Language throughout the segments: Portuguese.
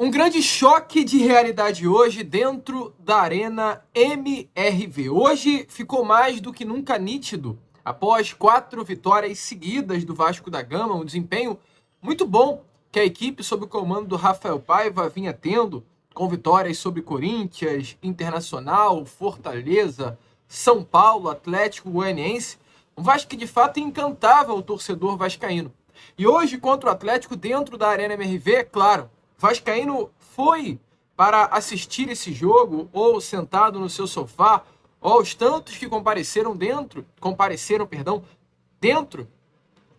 Um grande choque de realidade hoje dentro da Arena MRV. Hoje ficou mais do que nunca nítido, após 4 vitórias seguidas do Vasco da Gama, um desempenho muito bom que a equipe sob o comando do Rafael Paiva vinha tendo, com vitórias sobre Corinthians, Internacional, Fortaleza, São Paulo, Atlético Goianiense. Um Vasco que de fato encantava o torcedor vascaíno. E hoje contra o Atlético dentro da Arena MRV, é claro, vascaíno foi para assistir esse jogo, ou sentado no seu sofá, ou os tantos que compareceram dentro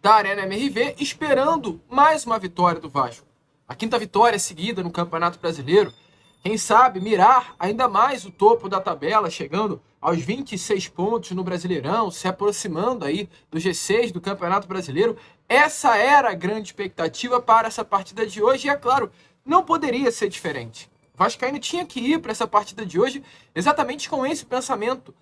da Arena MRV, esperando mais uma vitória do Vasco. A 5ª vitória seguida no Campeonato Brasileiro. Quem sabe mirar ainda mais o topo da tabela, chegando aos 26 pontos no Brasileirão, se aproximando aí do G6 do Campeonato Brasileiro. Essa era a grande expectativa para essa partida de hoje e, é claro, não poderia ser diferente. O vascaíno tinha que ir para essa partida de hoje exatamente com esse pensamento,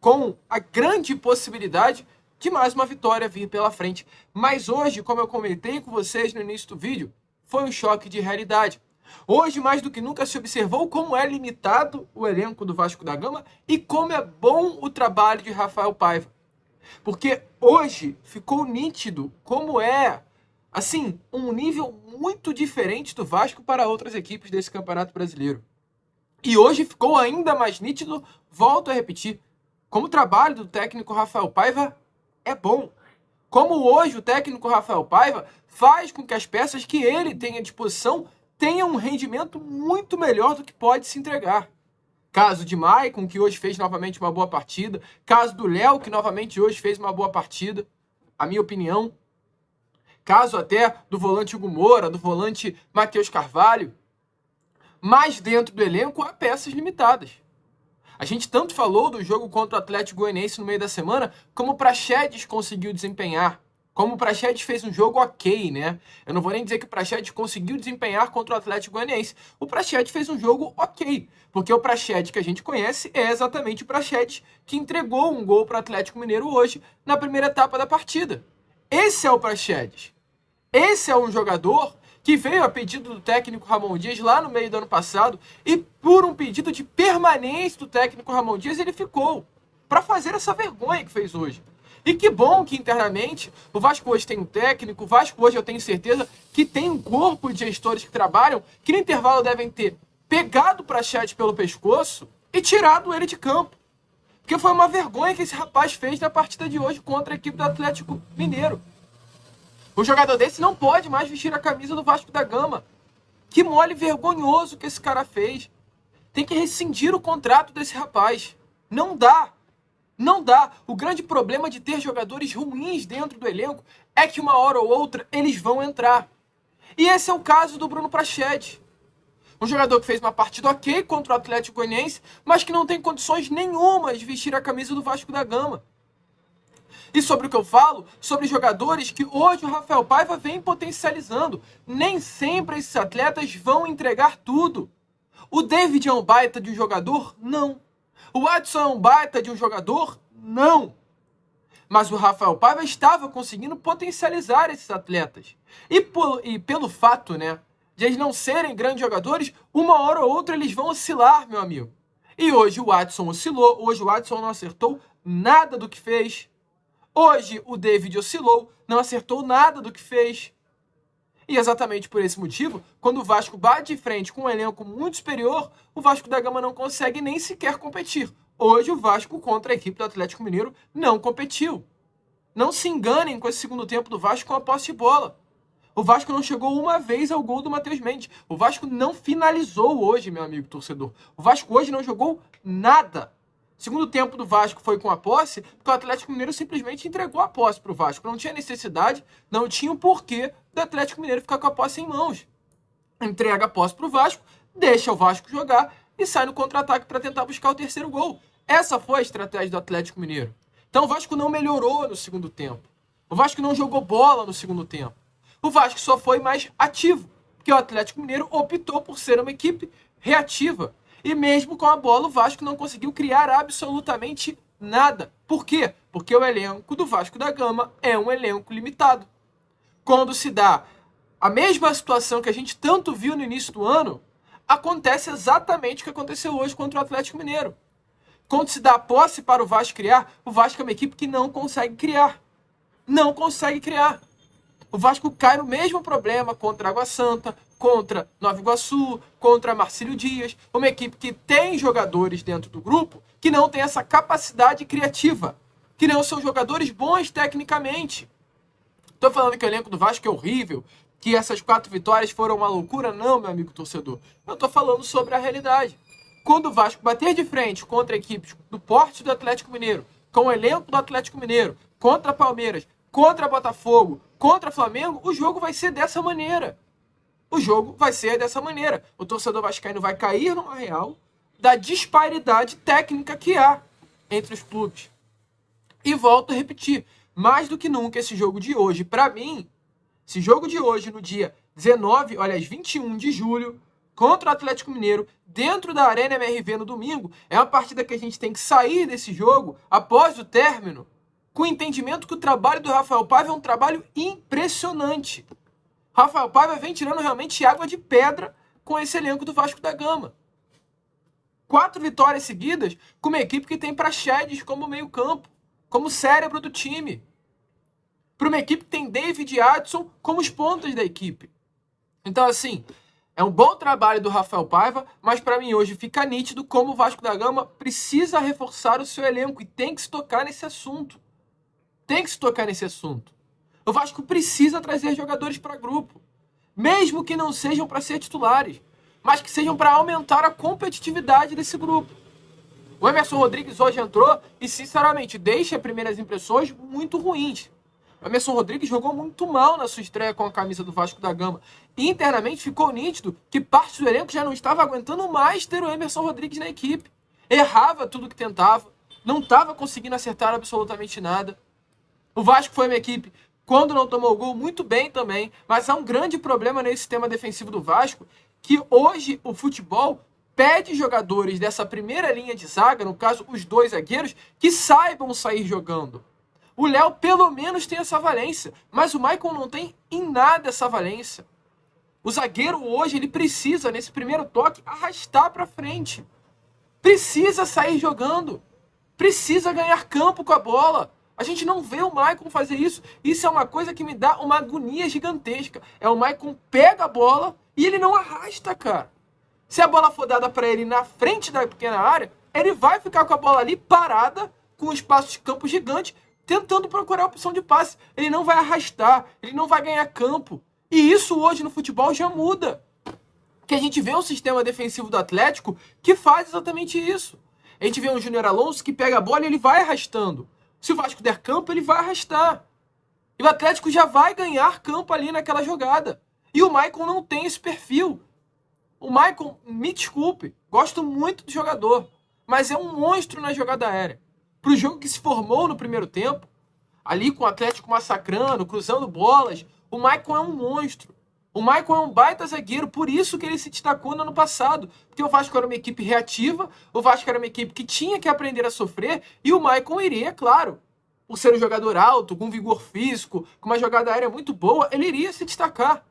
com a grande possibilidade de mais uma vitória vir pela frente. Mas hoje, como eu comentei com vocês no início do vídeo, foi um choque de realidade. Hoje, mais do que nunca, se observou como é limitado o elenco do Vasco da Gama e como é bom o trabalho de Rafael Paiva. Porque hoje ficou nítido como é, assim, um nível muito diferente do Vasco para outras equipes desse Campeonato Brasileiro. E hoje ficou ainda mais nítido, volto a repetir, como o trabalho do técnico Rafael Paiva é bom. Como hoje o técnico Rafael Paiva faz com que as peças que ele tem à disposição tenham um rendimento muito melhor do que pode se entregar. Caso de Maicon, que hoje fez novamente uma boa partida. Caso do Léo, que novamente hoje fez uma boa partida. A minha opinião. Caso até do volante Hugo Moura, do volante Matheus Carvalho. Mas dentro do elenco há peças limitadas. A gente tanto falou do jogo contra o Atlético Goianiense no meio da semana, como o Praxedes conseguiu desempenhar. Como o Praxedes fez um jogo ok, né? Eu não vou nem dizer que o Praxedes conseguiu desempenhar contra o Atlético Goianiense. O Praxedes fez um jogo ok, porque o Praxedes que a gente conhece é exatamente o Praxedes que entregou um gol para o Atlético Mineiro hoje na primeira etapa da partida. Esse é o Praxedes. Esse é um jogador que veio a pedido do técnico Ramon Dias lá no meio do ano passado e por um pedido de permanência do técnico Ramon Dias ele ficou para fazer essa vergonha que fez hoje. E que bom que internamente o Vasco hoje tem um técnico, o Vasco hoje eu tenho certeza que tem um corpo de gestores que trabalham, que no intervalo devem ter pegado o Praxedes pelo pescoço e tirado ele de campo. Porque foi uma vergonha que esse rapaz fez na partida de hoje contra a equipe do Atlético Mineiro. Um jogador desse não pode mais vestir a camisa do Vasco da Gama. Que mole vergonhoso que esse cara fez. Tem que rescindir o contrato desse rapaz. Não dá. Não dá. O grande problema de ter jogadores ruins dentro do elenco é que uma hora ou outra eles vão entrar. E esse é o caso do Bruno Praxedes. Um jogador que fez uma partida ok contra o Atlético Goianiense, mas que não tem condições nenhuma de vestir a camisa do Vasco da Gama. E sobre o que eu falo, sobre jogadores que hoje o Rafael Paiva vem potencializando. Nem sempre esses atletas vão entregar tudo. O David é um baita de um jogador? Não. O Adson é um baita de um jogador? Não. Mas o Rafael Paiva estava conseguindo potencializar esses atletas. E pelo fato, né, de eles não serem grandes jogadores, uma hora ou outra eles vão oscilar, meu amigo. E hoje o Adson oscilou, hoje o Adson não acertou nada do que fez. Hoje o David oscilou, não acertou nada do que fez. E exatamente por esse motivo, quando o Vasco bate de frente com um elenco muito superior, o Vasco da Gama não consegue nem sequer competir. Hoje o Vasco contra a equipe do Atlético Mineiro não competiu. Não se enganem com esse segundo tempo do Vasco com a posse de bola. O Vasco não chegou uma vez ao gol do Matheus Mendes. O Vasco não finalizou hoje, meu amigo torcedor. O Vasco hoje não jogou nada. O segundo tempo do Vasco foi com a posse, porque o Atlético Mineiro simplesmente entregou a posse para o Vasco. Não tinha necessidade, não tinha o porquê do Atlético Mineiro ficar com a posse em mãos. Entrega a posse para o Vasco, deixa o Vasco jogar e sai no contra-ataque para tentar buscar o terceiro gol. Essa foi a estratégia do Atlético Mineiro. Então o Vasco não melhorou no segundo tempo. O Vasco não jogou bola no segundo tempo. O Vasco só foi mais ativo, porque o Atlético Mineiro optou por ser uma equipe reativa. E mesmo com a bola, o Vasco não conseguiu criar absolutamente nada. Por quê? Porque o elenco do Vasco da Gama é um elenco limitado. Quando se dá a mesma situação que a gente tanto viu no início do ano, acontece exatamente o que aconteceu hoje contra o Atlético Mineiro. Quando se dá posse para o Vasco criar, o Vasco é uma equipe que não consegue criar. Não consegue criar. O Vasco cai no mesmo problema contra a Água Santa, contra Nova Iguaçu, contra Marcílio Dias. Uma equipe que tem jogadores dentro do grupo que não tem essa capacidade criativa, que não são jogadores bons tecnicamente. Estou falando que o elenco do Vasco é horrível, que essas 4 vitórias foram uma loucura? Não, meu amigo torcedor. Eu estou falando sobre a realidade. Quando o Vasco bater de frente contra equipes do porte do Atlético Mineiro, com o elenco do Atlético Mineiro, contra Palmeiras, contra Botafogo, contra Flamengo, o jogo vai ser dessa maneira. O jogo vai ser dessa maneira. O torcedor vascaíno vai cair numa real da disparidade técnica que há entre os clubes. E volto a repetir, mais do que nunca esse jogo de hoje, para mim, esse jogo de hoje no dia 21 de julho, contra o Atlético Mineiro, dentro da Arena MRV no domingo, é uma partida que a gente tem que sair desse jogo, após o término, com o entendimento que o trabalho do Rafael Paiva é um trabalho impressionante. Rafael Paiva vem tirando realmente água de pedra com esse elenco do Vasco da Gama. 4 vitórias seguidas com uma equipe que tem Praxedes como meio campo, como cérebro do time. Para uma equipe que tem David e Adson como os pontas da equipe. Então, assim, é um bom trabalho do Rafael Paiva, mas para mim hoje fica nítido como o Vasco da Gama precisa reforçar o seu elenco e tem que se tocar nesse assunto. Tem que se tocar nesse assunto. O Vasco precisa trazer jogadores para grupo, mesmo que não sejam para ser titulares, mas que sejam para aumentar a competitividade desse grupo. O Emerson Rodrigues hoje entrou e, sinceramente, deixa primeiras impressões muito ruins. O Emerson Rodrigues jogou muito mal na sua estreia com a camisa do Vasco da Gama. E internamente ficou nítido que parte do elenco já não estava aguentando mais ter o Emerson Rodrigues na equipe. Errava tudo que tentava, não estava conseguindo acertar absolutamente nada. O Vasco foi uma equipe, quando não tomou gol, muito bem também, mas há um grande problema nesse sistema defensivo do Vasco, que hoje o futebol pede jogadores dessa primeira linha de zaga, no caso os 2 zagueiros, que saibam sair jogando. O Léo pelo menos tem essa valência, mas o Maicon não tem em nada essa valência. O zagueiro hoje, ele precisa, nesse primeiro toque, arrastar para frente. Precisa sair jogando. Precisa ganhar campo com a bola. A gente não vê o Maicon fazer isso. Isso é uma coisa que me dá uma agonia gigantesca. É o Maicon pega a bola e ele não arrasta, cara. Se a bola for dada para ele na frente da pequena área, ele vai ficar com a bola ali parada, com um espaço de campo gigante, tentando procurar a opção de passe. Ele não vai arrastar, ele não vai ganhar campo. E isso hoje no futebol já muda. Que a gente vê um sistema defensivo do Atlético que faz exatamente isso. A gente vê um Júnior Alonso que pega a bola e ele vai arrastando. Se o Vasco der campo, ele vai arrastar. E o Atlético já vai ganhar campo ali naquela jogada. E o Maicon não tem esse perfil. O Maicon, me desculpe, gosto muito do jogador, mas é um monstro na jogada aérea. Para o jogo que se formou no primeiro tempo, ali com o Atlético massacrando, cruzando bolas, o Maicon é um monstro. O Maicon é um baita zagueiro, por isso que ele se destacou no ano passado. Porque o Vasco era uma equipe reativa, o Vasco era uma equipe que tinha que aprender a sofrer, e o Maicon iria, claro, por ser um jogador alto, com vigor físico, com uma jogada aérea muito boa, ele iria se destacar.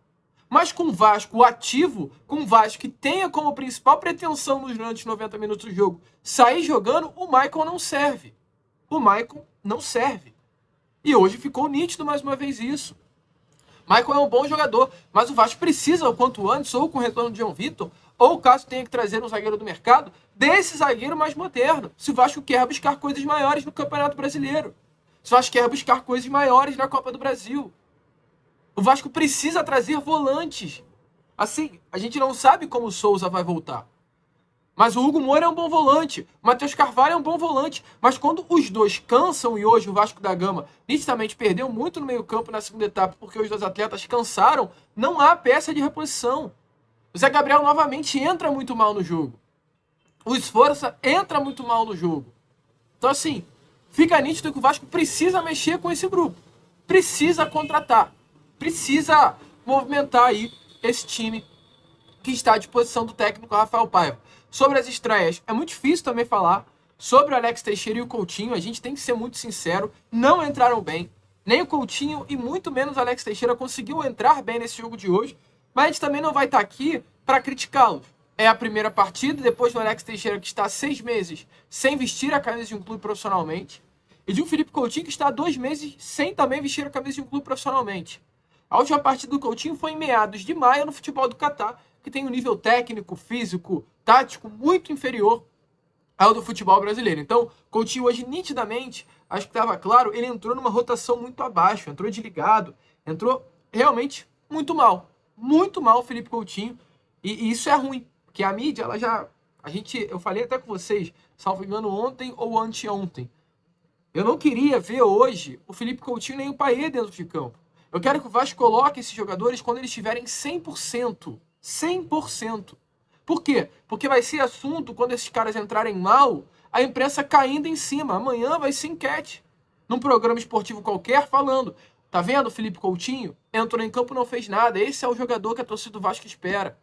Mas com o Vasco ativo, com o Vasco que tenha como principal pretensão nos durante 90 minutos do jogo sair jogando, o Maicon não serve. O Maicon não serve. E hoje ficou nítido mais uma vez isso. Maicon é um bom jogador, mas o Vasco precisa, o quanto antes, ou com o retorno de João Vitor, ou caso tenha que trazer um zagueiro do mercado, desse zagueiro mais moderno. Se o Vasco quer buscar coisas maiores no Campeonato Brasileiro. Se o Vasco quer buscar coisas maiores na Copa do Brasil. O Vasco precisa trazer volantes. Assim, a gente não sabe como o Souza vai voltar. Mas o Hugo Moura é um bom volante, o Matheus Carvalho é um bom volante, mas quando os dois cansam, e hoje o Vasco da Gama nitidamente perdeu muito no meio campo na segunda etapa, porque os 2 atletas cansaram, não há peça de reposição. O Zé Gabriel novamente entra muito mal no jogo. O Esforça entra muito mal no jogo. Então assim, fica nítido que o Vasco precisa mexer com esse grupo, precisa contratar, precisa movimentar aí esse time que está à disposição do técnico Rafael Paiva. Sobre as estreias, é muito difícil também falar. Sobre o Alex Teixeira e o Coutinho, a gente tem que ser muito sincero, não entraram bem. Nem o Coutinho e muito menos o Alex Teixeira conseguiu entrar bem nesse jogo de hoje, mas a gente também não vai estar aqui para criticá-los. é a primeira partida, depois do Alex Teixeira, que está há 6 meses sem vestir a camisa de um clube profissionalmente, e de um Felipe Coutinho, que está há 2 meses sem também vestir a camisa de um clube profissionalmente. A última partida do Coutinho foi em meados de maio no futebol do Catar, que tem um nível técnico, físico, tático muito inferior ao do futebol brasileiro. Então, Coutinho hoje, nitidamente, acho que estava claro, ele entrou numa rotação muito abaixo, entrou desligado, entrou realmente muito mal o Felipe Coutinho, e isso é ruim, porque a mídia, ela já, eu falei até com vocês, salvo engano, ontem ou anteontem, eu não queria ver hoje o Felipe Coutinho nem o Payet dentro de campo. Eu quero que o Vasco coloque esses jogadores quando eles estiverem 100%. 100%. Por quê? Porque vai ser assunto quando esses caras entrarem mal, a imprensa caindo em cima. Amanhã vai ser enquete. Num programa esportivo qualquer falando, tá vendo o Felipe Coutinho? Entrou em campo e não fez nada. Esse é o jogador que a torcida do Vasco espera.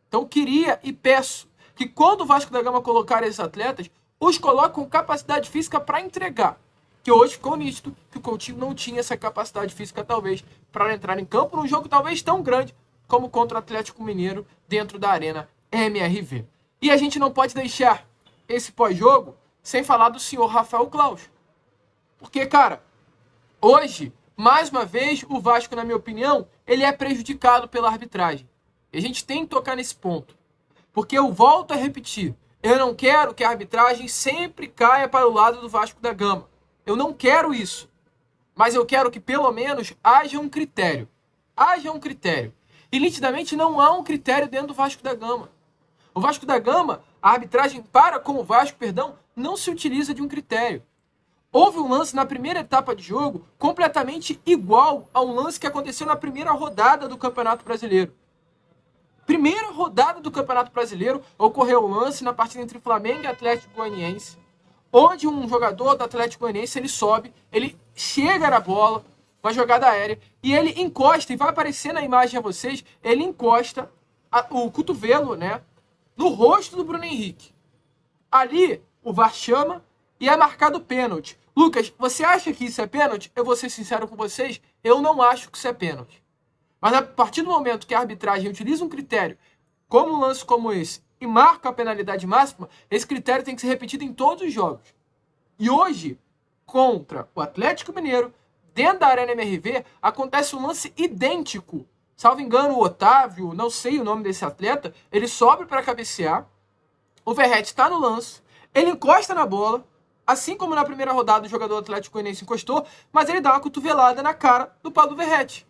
Então queria e peço que quando o Vasco da Gama colocar esses atletas, os coloque com capacidade física para entregar. Que hoje ficou nítido que o Coutinho não tinha essa capacidade física, talvez, para entrar em campo num jogo talvez tão grande como contra o Atlético Mineiro dentro da Arena MRV. E a gente não pode deixar esse pós-jogo sem falar do senhor Rafael Claus. Porque, cara, hoje, mais uma vez, o Vasco, na minha opinião, ele é prejudicado pela arbitragem. E a gente tem que tocar nesse ponto. Porque eu volto a repetir, eu não quero que a arbitragem sempre caia para o lado do Vasco da Gama. Eu não quero isso. Mas eu quero que, pelo menos, haja um critério. Haja um critério. E, nitidamente, não há um critério dentro do Vasco da Gama. O Vasco da Gama, a arbitragem para com o Vasco, não se utiliza de um critério. Houve um lance na primeira etapa de jogo completamente igual a um lance que aconteceu na primeira rodada do Campeonato Brasileiro. Primeira rodada do Campeonato Brasileiro, ocorreu um lance na partida entre Flamengo e Atlético Goianiense, onde um jogador do Atlético Goianiense, ele sobe, ele chega na bola, uma jogada aérea, e ele encosta, e vai aparecer na imagem a vocês, ele encosta o cotovelo, né, no rosto do Bruno Henrique. Ali, o VAR chama e é marcado pênalti. Lucas, você acha que isso é pênalti? Eu vou ser sincero com vocês, eu não acho que isso é pênalti. Mas a partir do momento que a arbitragem utiliza um critério, como um lance como esse, e marca a penalidade máxima, esse critério tem que ser repetido em todos os jogos. E hoje, contra o Atlético Mineiro, dentro da Arena MRV, acontece um lance idêntico. Salvo engano, o Otávio, não sei o nome desse atleta, ele sobe para cabecear, o Verratti está no lance, ele encosta na bola, assim como na primeira rodada o jogador Atlético Goianiense encostou, mas ele dá uma cotovelada na cara do Paulo Verratti.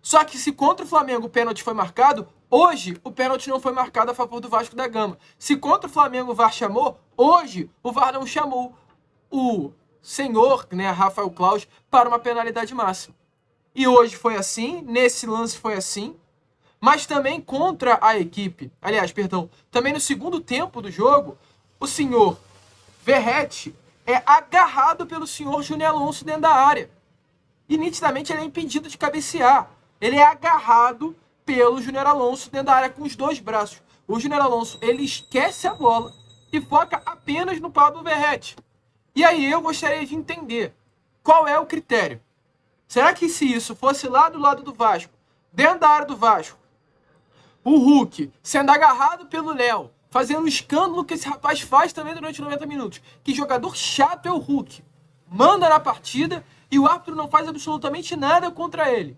Só que se contra o Flamengo o pênalti foi marcado, hoje o pênalti não foi marcado a favor do Vasco da Gama. Se contra o Flamengo o VAR chamou, hoje o VAR não chamou o senhor, né, Rafael Claus, para uma penalidade máxima. E hoje foi assim, nesse lance foi assim, mas também contra a equipe, também no segundo tempo do jogo, o senhor Verratti é agarrado pelo senhor Júnior Alonso dentro da área. E nitidamente ele é impedido de cabecear. Ele é agarrado pelo Júnior Alonso dentro da área com os dois braços. O Júnior Alonso, ele esquece a bola e foca apenas no Pablo Verratti. E aí eu gostaria de entender qual é o critério. Será que se isso fosse lá do lado do Vasco, dentro da área do Vasco, o Hulk sendo agarrado pelo Léo, fazendo o escândalo que esse rapaz faz também durante 90 minutos, que jogador chato é o Hulk, manda na partida e o árbitro não faz absolutamente nada contra ele.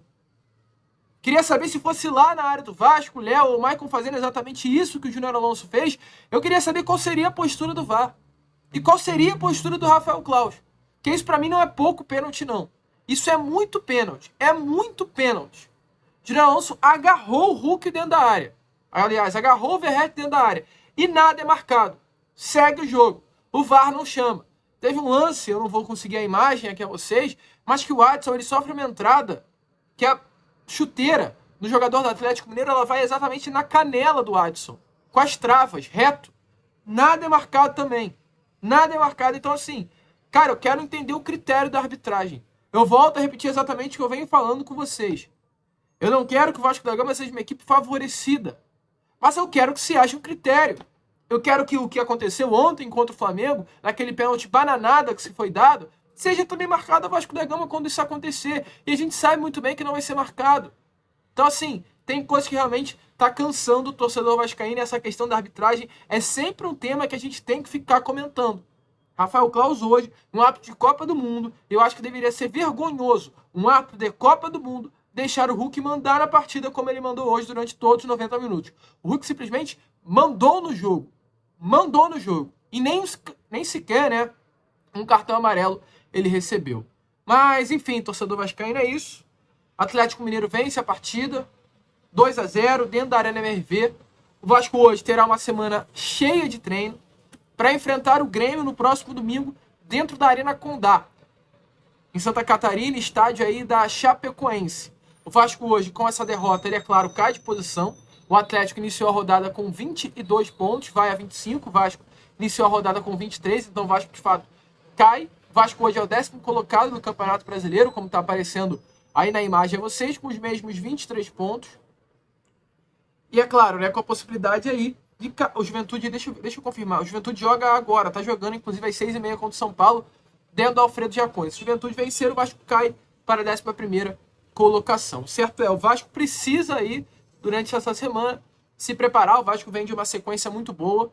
Queria saber se fosse lá na área do Vasco, o Léo ou o Maicon fazendo exatamente isso que o Júnior Alonso fez, eu queria saber qual seria a postura do VAR. E qual seria a postura do Rafael Claus. Porque isso pra mim não é pouco pênalti, não. Isso é muito pênalti. É muito pênalti. O Júnior Alonso agarrou o Hulk dentro da área. Aliás, agarrou o Verratti dentro da área. E nada é marcado. Segue o jogo. O VAR não chama. Teve um lance, eu não vou conseguir a imagem aqui a vocês, mas que o Adson, ele sofre uma entrada que a chuteira do jogador do Atlético Mineiro, ela vai exatamente na canela do Adson, com as travas, reto. Nada é marcado também. Nada é marcado. Então, assim, cara, eu quero entender o critério da arbitragem. Eu volto a repetir exatamente o que eu venho falando com vocês. Eu não quero que o Vasco da Gama seja uma equipe favorecida, mas eu quero que se haja um critério. Eu quero que o que aconteceu ontem contra o Flamengo, naquele pênalti bananada que se foi dado, seja também marcado a Vasco da Gama quando isso acontecer. E a gente sabe muito bem que não vai ser marcado. Então, assim, tem coisa que realmente tá cansando o torcedor vascaíno, e essa questão da arbitragem é sempre um tema que a gente tem que ficar comentando. Rafael Claus hoje, um árbitro de Copa do Mundo, eu acho que deveria ser vergonhoso um árbitro de Copa do Mundo deixar o Hulk mandar na partida como ele mandou hoje durante todos os 90 minutos. O Hulk simplesmente mandou no jogo. E nem sequer, né, um cartão amarelo ele recebeu. Mas, enfim, torcedor vascaíno, é isso. Atlético Mineiro vence a partida, 2-0, dentro da Arena MRV. O Vasco hoje terá uma semana cheia de treino para enfrentar o Grêmio no próximo domingo, dentro da Arena Condá, em Santa Catarina, estádio aí da Chapecoense. O Vasco hoje, com essa derrota, ele, é claro, cai de posição. O Atlético iniciou a rodada com 22 pontos, vai a 25. O Vasco iniciou a rodada com 23, então o Vasco, de fato, cai. O Vasco hoje é o 10º colocado no Campeonato Brasileiro, como está aparecendo aí na imagem a vocês, com os mesmos 23 pontos. E é claro, né, com a possibilidade aí de o Juventude, deixa eu confirmar, o Juventude joga agora, tá jogando inclusive às 6h30 contra o São Paulo, dentro do Alfredo Jaconi. Se o Juventude vencer, o Vasco cai para a 11ª colocação. Certo é, o Vasco precisa aí, durante essa semana, se preparar. O Vasco vem de uma sequência muito boa.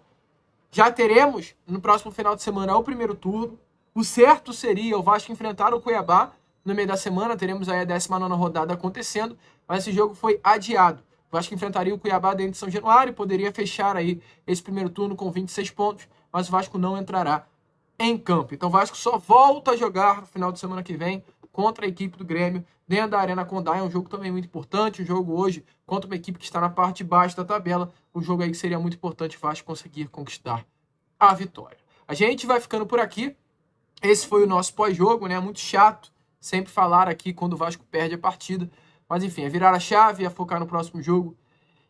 Já teremos, no próximo final de semana, o primeiro turno. O certo seria o Vasco enfrentar o Cuiabá no meio da semana. Teremos aí a 19ª rodada acontecendo, mas esse jogo foi adiado. O Vasco enfrentaria o Cuiabá dentro de São Januário e poderia fechar aí esse primeiro turno com 26 pontos, mas o Vasco não entrará em campo. Então o Vasco só volta a jogar no final de semana que vem contra a equipe do Grêmio dentro da Arena Condá. É um jogo também muito importante, um jogo hoje contra uma equipe que está na parte de baixo da tabela, um jogo aí que seria muito importante o Vasco conseguir conquistar a vitória. A gente vai ficando por aqui. Esse foi o nosso pós-jogo, né? Muito chato sempre falar aqui quando o Vasco perde a partida, mas enfim, é virar a chave, é focar no próximo jogo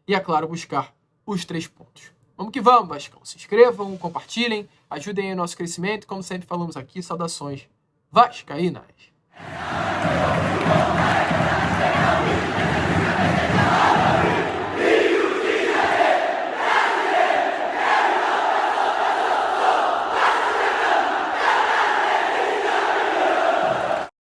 e, é claro, buscar os 3 pontos. Vamos que vamos, Vascão. Se inscrevam, compartilhem, ajudem aí o nosso crescimento. Como sempre falamos aqui, saudações vascaínas.